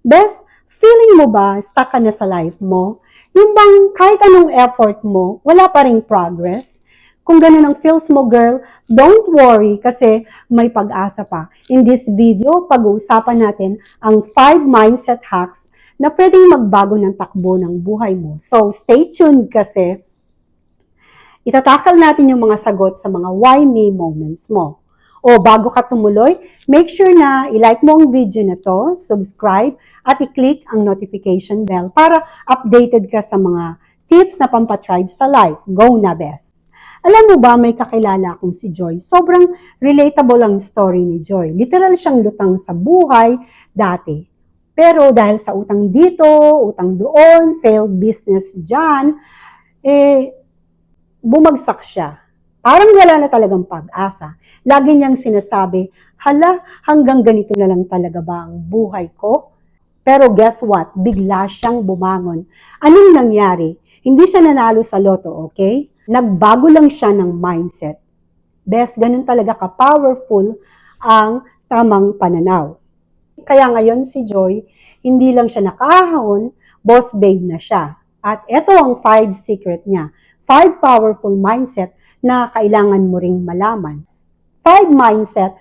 Best, feeling mo ba stuck ka na sa life mo? Yung bang kahit anong effort mo, wala pa ring progress? Kung ganun ang feels mo, girl, don't worry kasi may pag-asa pa. In this video, pag-uusapan natin ang 5 mindset hacks na pwedeng magbago ng takbo ng buhay mo. So, stay tuned kasi itatakal natin yung mga sagot sa mga why me moments mo. O bago ka tumuloy, make sure na i-like mo ang video na to, subscribe, at i-click ang notification bell para updated ka sa mga tips na pampatribe sa life. Go na, best! Alam mo ba, may kakilala akong si Joy. Sobrang relatable ang story ni Joy. Literal siyang lutang sa buhay dati. Pero dahil sa utang dito, utang doon, failed business dyan, bumagsak siya. Parang wala na talagang pag-asa. Lagi niyang sinasabi, hala, hanggang ganito na lang talaga ba ang buhay ko? Pero guess what? Bigla siyang bumangon. Anong nangyari? Hindi siya nanalo sa loto, okay? Nagbago lang siya ng mindset. Best, ganun talaga ka-powerful ang tamang pananaw. Kaya ngayon si Joy, hindi lang siya nakahon, boss babe na siya. At ito ang 5 secret niya. 5 powerful mindset na kailangan mo ring malaman. 5 mindset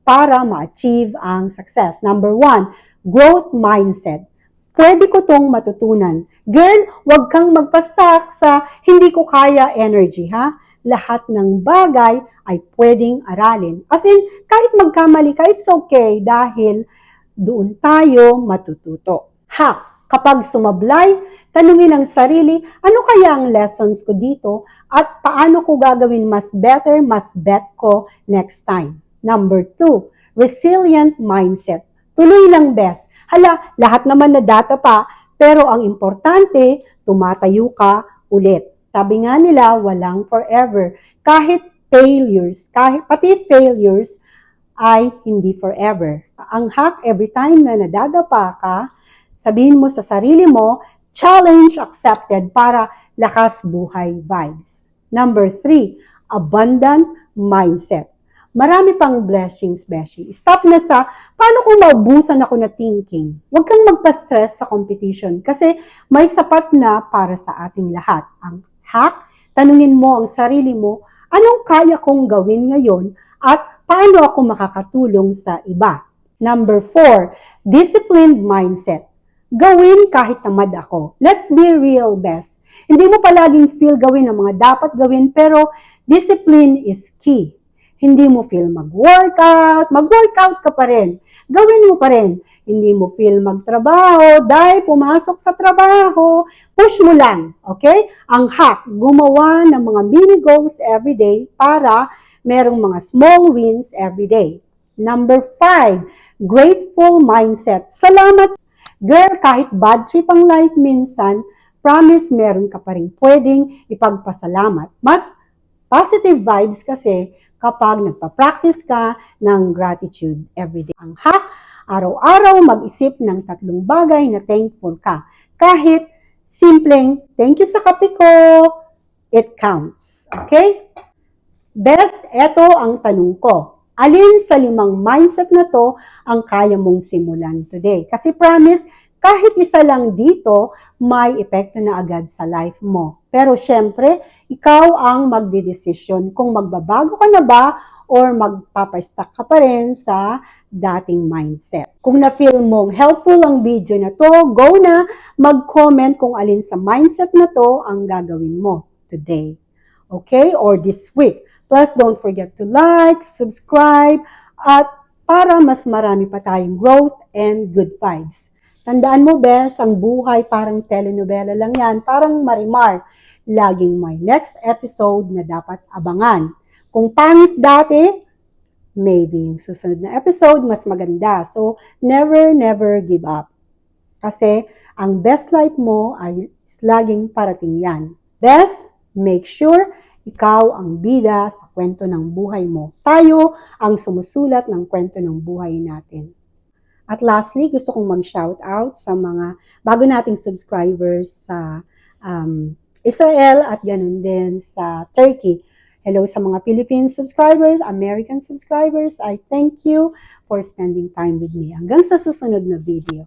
para ma-achieve ang success. Number 1, growth mindset. Pwede ko tong matutunan. Girl, wag kang magpa-stuck sa hindi ko kaya energy, ha? Lahat ng bagay ay pwedeng aralin. As in, kahit magkamali ka, it's okay dahil doon tayo matututo. Kapag sumablay, tanungin ang sarili, ano kaya ang lessons ko dito at paano ko gagawin mas better, mas bet ko next time. Number 2, resilient mindset. Tuloy lang, best. Hala, lahat naman na data pa, pero ang importante, tumatayo ka ulit. Sabi nga nila, walang forever. Kahit pati failures ay hindi forever. Ang hack, every time na nadadapa ka, sabihin mo sa sarili mo, challenge accepted para lakas buhay vibes. Number 3, abundant mindset. Marami pang blessings, Beshi. Stop na sa, paano kung maubusan ako na thinking? Huwag kang magpa-stress sa competition kasi may sapat na para sa ating lahat. Ang hack, tanungin mo ang sarili mo, anong kaya kong gawin ngayon at paano ako makakatulong sa iba? Number 4, disciplined mindset. Gawin kahit tamad ako. Let's be real, best. Hindi mo palaging feel gawin ang mga dapat gawin, pero discipline is key. Hindi mo feel mag-workout ka pa rin. Gawin mo pa rin. Hindi mo feel magtrabaho, dahil pumasok sa trabaho, push mo lang, okay? Ang hack, gumawa ng mga mini goals everyday para merong mga small wins everyday. Number 5, grateful mindset. Salamat. Girl, kahit bad trip ang life minsan, promise meron ka pa rin pwedeng ipagpasalamat. Mas positive vibes kasi kapag nagpa-practice ka ng gratitude everyday. Ang hack, araw-araw mag-isip ng 3 bagay na thankful ka. Kahit simpleng, thank you sa kape ko, it counts. Okay? Best, eto ang tanong ko. Alin sa 5 mindset na to ang kaya mong simulan today? Kasi promise, kahit isa lang dito, may epekto na agad sa life mo. Pero syempre, ikaw ang magdidesisyon kung magbabago ka na ba or magpapastuck ka pa rin sa dating mindset. Kung na-feel mong helpful ang video na to, go na mag-comment kung alin sa mindset na to ang gagawin mo today. Okay? Or this week. Plus, don't forget to like, subscribe, at para mas marami pa tayong growth and good vibes. Tandaan mo, bes, ang buhay parang telenovela lang yan, parang Marimar. Laging may next episode na dapat abangan. Kung pangit dati, maybe yung susunod na episode mas maganda. So, never give up. Kasi ang best life mo ay laging parating yan. Best, make sure ikaw ang bida sa kwento ng buhay mo. Tayo ang sumusulat ng kwento ng buhay natin. At lastly, gusto kong mag-shoutout sa mga bago nating subscribers sa Israel at ganun din sa Turkey. Hello sa mga Philippine subscribers, American subscribers. I thank you for spending time with me. Hanggang sa susunod na video.